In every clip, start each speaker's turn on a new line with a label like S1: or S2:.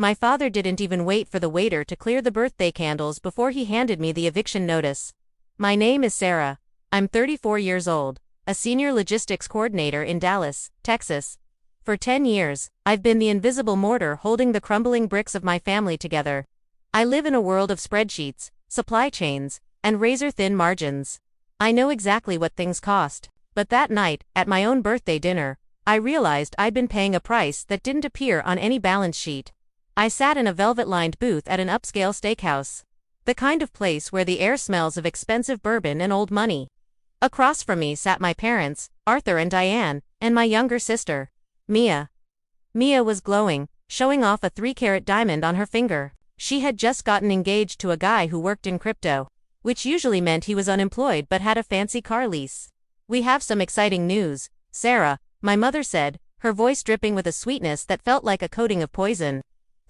S1: My father didn't even wait for the waiter to clear the birthday candles before he handed me the eviction notice. My name is Sarah. I'm 34 years old, a senior logistics coordinator in Dallas, Texas. For 10 years, I've been the invisible mortar holding the crumbling bricks of my family together. I live in a world of spreadsheets, supply chains, and razor-thin margins. I know exactly what things cost, but that night, at my own birthday dinner, I realized I'd been paying a price that didn't appear on any balance sheet. I sat in a velvet-lined booth at an upscale steakhouse. The kind of place where the air smells of expensive bourbon and old money. Across from me sat my parents, Arthur and Diane, and my younger sister, Mia. Mia was glowing, showing off a 3-carat diamond on her finger. She had just gotten engaged to a guy who worked in crypto, which usually meant he was unemployed but had a fancy car lease. "We have some exciting news, Sarah," my mother said, her voice dripping with a sweetness that felt like a coating of poison.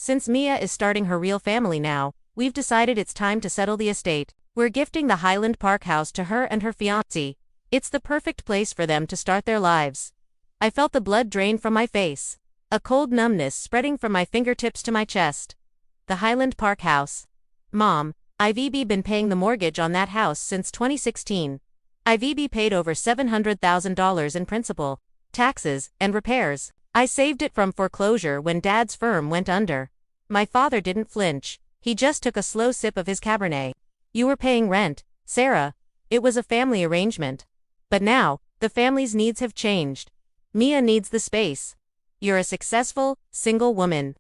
S1: "Since Mia is starting her real family now, we've decided it's time to settle the estate. We're gifting the Highland Park house to her and her fiancé. It's the perfect place for them to start their lives." I felt the blood drain from my face, a cold numbness spreading from my fingertips to my chest. The Highland Park house. Mom, I've been paying the mortgage on that house since 2016. I've paid over $700,000 in principal, taxes, and repairs. I saved it from foreclosure when Dad's firm went under. My father didn't flinch. He just took a slow sip of his Cabernet. "You were paying rent, Sarah. It was a family arrangement. But now, the family's needs have changed. Mia needs the space. You're a successful, single woman.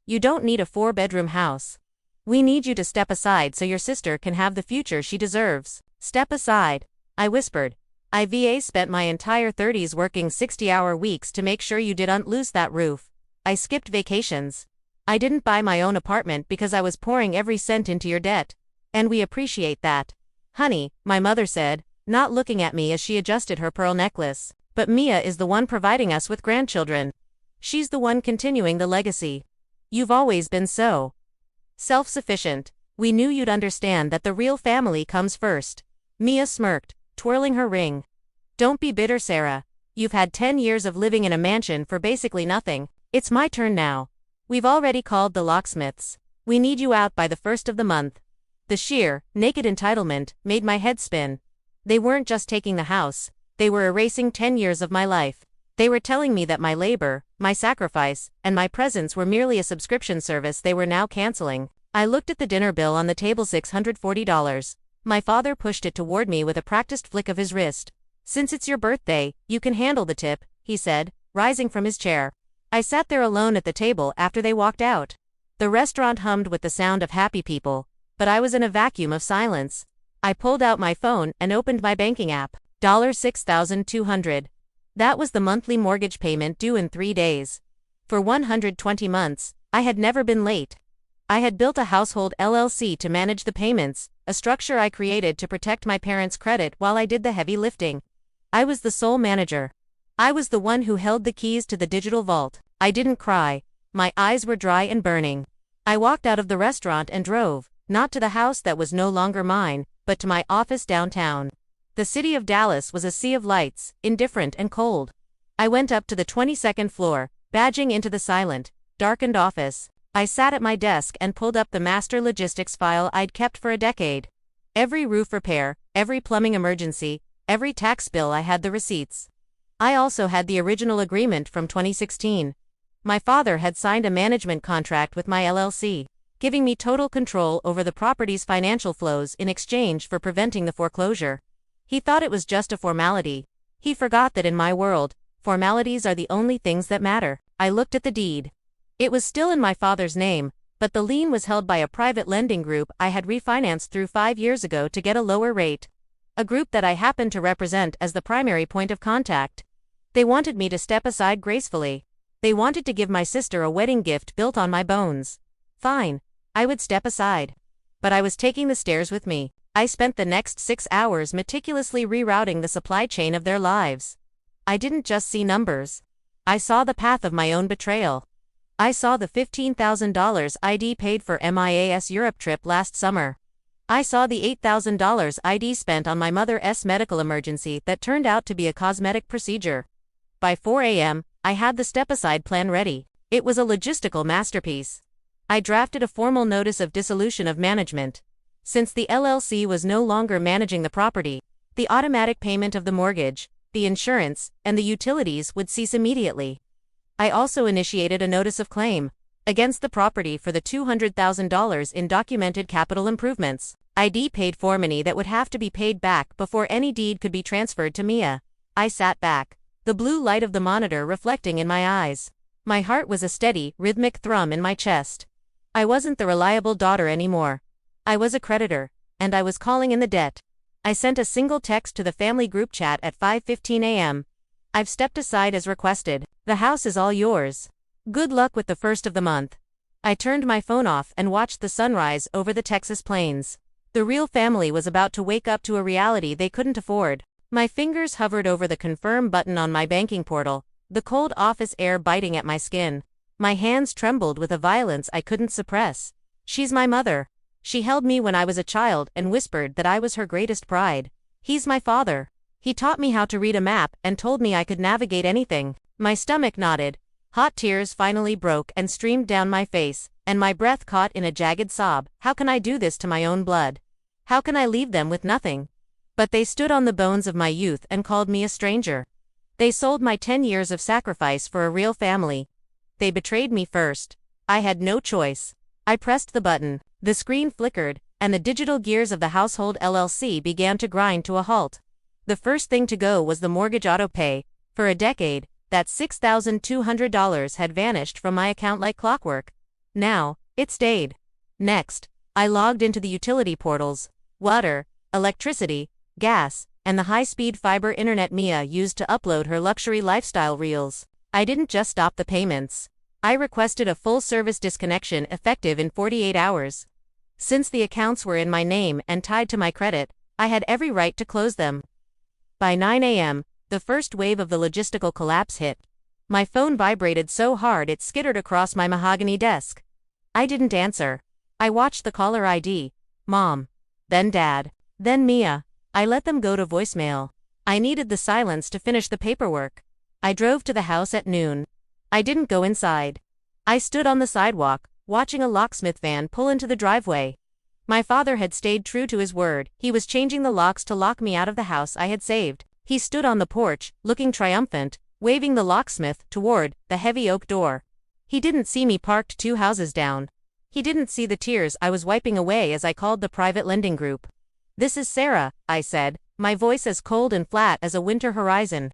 S1: You don't need a 4-bedroom house. We need you to step aside so your sister can have the future she deserves." "Step aside," I whispered. "I've spent my entire 30s working 60-hour weeks to make sure you didn't lose that roof. I skipped vacations. I didn't buy my own apartment because I was pouring every cent into your debt. And we appreciate that." "Honey," my mother said, not looking at me as she adjusted her pearl necklace, "but Mia is the one providing us with grandchildren. She's the one continuing the legacy. You've always been so self-sufficient. We knew you'd understand that the real family comes first." Mia smirked, twirling her ring. "Don't be bitter, Sarah. You've had 10 years of living in a mansion for basically nothing. It's my turn now. We've already called the locksmiths. We need you out by the 1st of the month." The sheer, naked entitlement made my head spin. They weren't just taking the house, they were erasing 10 years of my life. They were telling me that my labor, my sacrifice, and my presence were merely a subscription service they were now canceling. I looked at the dinner bill on the table, $640. My father pushed it toward me with a practiced flick of his wrist. "Since it's your birthday, you can handle the tip," he said, rising from his chair. I sat there alone at the table after they walked out. The restaurant hummed with the sound of happy people, but I was in a vacuum of silence. I pulled out my phone and opened my banking app. $6,200. That was the monthly mortgage payment due in 3 days. For 120 months, I had never been late. I had built a household LLC to manage the payments, a structure I created to protect my parents' credit while I did the heavy lifting. I was the sole manager. I was the one who held the keys to the digital vault. I didn't cry. My eyes were dry and burning. I walked out of the restaurant and drove, not to the house that was no longer mine, but to my office downtown. The city of Dallas was a sea of lights, indifferent and cold. I went up to the 22nd floor, badging into the silent, darkened office. I sat at my desk and pulled up the master logistics file I'd kept for a decade. Every roof repair, every plumbing emergency, every tax bill, I had the receipts. I also had the original agreement from 2016. My father had signed a management contract with my LLC, giving me total control over the property's financial flows in exchange for preventing the foreclosure. He thought it was just a formality. He forgot that in my world, formalities are the only things that matter. I looked at the deed. It was still in my father's name, but the lien was held by a private lending group I had refinanced through 5 years ago to get a lower rate. A group that I happened to represent as the primary point of contact. They wanted me to step aside gracefully. They wanted to give my sister a wedding gift built on my bones. Fine, I would step aside. But I was taking the stairs with me. I spent the next 6 hours meticulously rerouting the supply chain of their lives. I didn't just see numbers. I saw the path of my own betrayal. I saw the $15,000 ID paid for MIA's Europe trip last summer. I saw the $8,000 ID spent on my mother's medical emergency that turned out to be a cosmetic procedure. By 4 a.m., I had the step-aside plan ready. It was a logistical masterpiece. I drafted a formal notice of dissolution of management. Since the LLC was no longer managing the property, the automatic payment of the mortgage, the insurance, and the utilities would cease immediately. I also initiated a notice of claim against the property for the $200,000 in documented capital improvements ID paid for money that would have to be paid back before any deed could be transferred to Mia. I sat back, the blue light of the monitor reflecting in my eyes. My heart was a steady, rhythmic thrum in my chest. I wasn't the reliable daughter anymore. I was a creditor, and I was calling in the debt. I sent a single text to the family group chat at 5:15 a.m. I've stepped aside as requested. The house is all yours. Good luck with the first of the month. I turned my phone off and watched the sunrise over the Texas plains. The real family was about to wake up to a reality they couldn't afford. My fingers hovered over the confirm button on my banking portal, the cold office air biting at my skin. My hands trembled with a violence I couldn't suppress. She's my mother. She held me when I was a child and whispered that I was her greatest pride. He's my father. He taught me how to read a map and told me I could navigate anything. My stomach knotted. Hot tears finally broke and streamed down my face, and my breath caught in a jagged sob. How can I do this to my own blood? How can I leave them with nothing? But they stood on the bones of my youth and called me a stranger. They sold my 10 years of sacrifice for a real family. They betrayed me first. I had no choice. I pressed the button. The screen flickered, and the digital gears of the household LLC began to grind to a halt. The first thing to go was the mortgage autopay. For a decade, that $6,200 had vanished from my account like clockwork. Now, it stayed. Next, I logged into the utility portals, water, electricity, gas, and the high-speed fiber internet Mia used to upload her luxury lifestyle reels. I didn't just stop the payments. I requested a full-service disconnection effective in 48 hours. Since the accounts were in my name and tied to my credit, I had every right to close them. By 9 a.m., the first wave of the logistical collapse hit. My phone vibrated so hard it skittered across my mahogany desk. I didn't answer. I watched the caller ID. Mom. Then Dad. Then Mia. I let them go to voicemail. I needed the silence to finish the paperwork. I drove to the house at noon. I didn't go inside. I stood on the sidewalk, watching a locksmith van pull into the driveway. My father had stayed true to his word. He was changing the locks to lock me out of the house I had saved. He stood on the porch, looking triumphant, waving the locksmith toward the heavy oak door. He didn't see me parked 2 houses down. He didn't see the tears I was wiping away as I called the private lending group. "This is Sarah," I said, my voice as cold and flat as a winter horizon.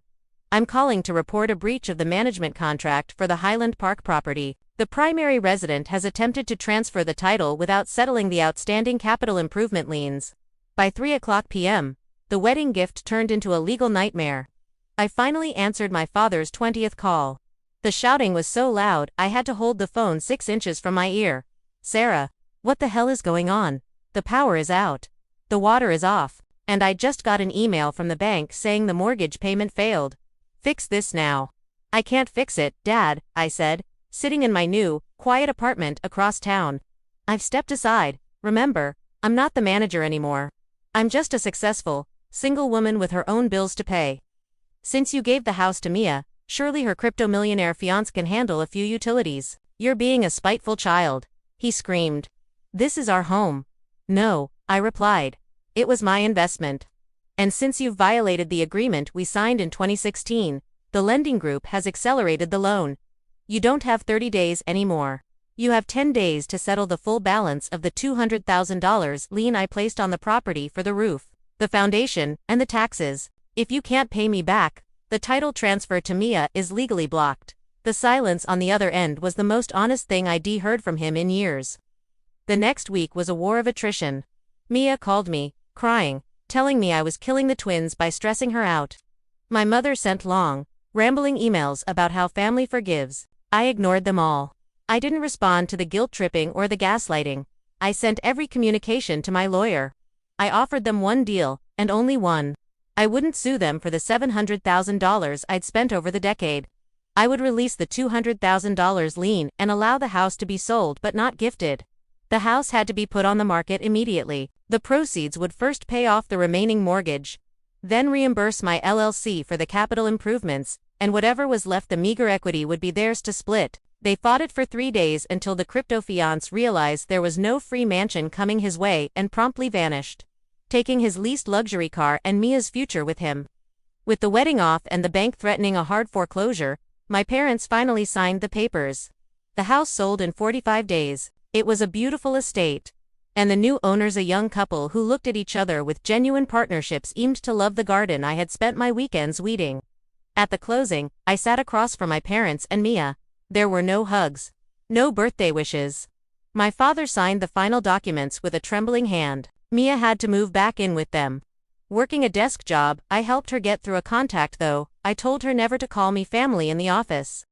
S1: "I'm calling to report a breach of the management contract for the Highland Park property. The primary resident has attempted to transfer the title without settling the outstanding capital improvement liens. By 3:00 p.m., the wedding gift turned into a legal nightmare." I finally answered my father's 20th call. The shouting was so loud I had to hold the phone 6 inches from my ear. "Sarah, what the hell is going on? The power is out. The water is off, and I just got an email from the bank saying the mortgage payment failed. Fix this now." "I can't fix it, Dad," I said, sitting in my new, quiet apartment across town. "I've stepped aside. Remember, I'm not the manager anymore. I'm just a successful, single woman with her own bills to pay. Since you gave the house to Mia, surely her crypto-millionaire fiancé can handle a few utilities." "You're being a spiteful child," he screamed. "This is our home." "No," I replied. "It was my investment. And since you've violated the agreement we signed in 2016, the lending group has accelerated the loan. You don't have 30 days anymore. You have 10 days to settle the full balance of the $200,000 lien I placed on the property for the roof, the foundation, and the taxes. If you can't pay me back, the title transfer to Mia is legally blocked." The silence on the other end was the most honest thing I'd heard from him in years. The next week was a war of attrition. Mia called me, crying, telling me I was killing the twins by stressing her out. My mother sent long, rambling emails about how family forgives. I ignored them all. I didn't respond to the guilt-tripping or the gaslighting. I sent every communication to my lawyer. I offered them one deal, and only one. I wouldn't sue them for the $700,000 I'd spent over the decade. I would release the $200,000 lien and allow the house to be sold but not gifted. The house had to be put on the market immediately. The proceeds would first pay off the remaining mortgage, then reimburse my LLC for the capital improvements, and whatever was left, the meager equity, would be theirs to split. They fought it for 3 days until the crypto fiance realized there was no free mansion coming his way and promptly vanished, taking his leased luxury car and Mia's future with him. With the wedding off and the bank threatening a hard foreclosure, my parents finally signed the papers. The house sold in 45 days. It was a beautiful estate. And the new owners, a young couple who looked at each other with genuine partnerships, aimed to love the garden I had spent my weekends weeding. At the closing, I sat across from my parents and Mia. There were no hugs. No birthday wishes. My father signed the final documents with a trembling hand. Mia had to move back in with them. Working a desk job, I helped her get through a contact though. I told her never to call me family in the office.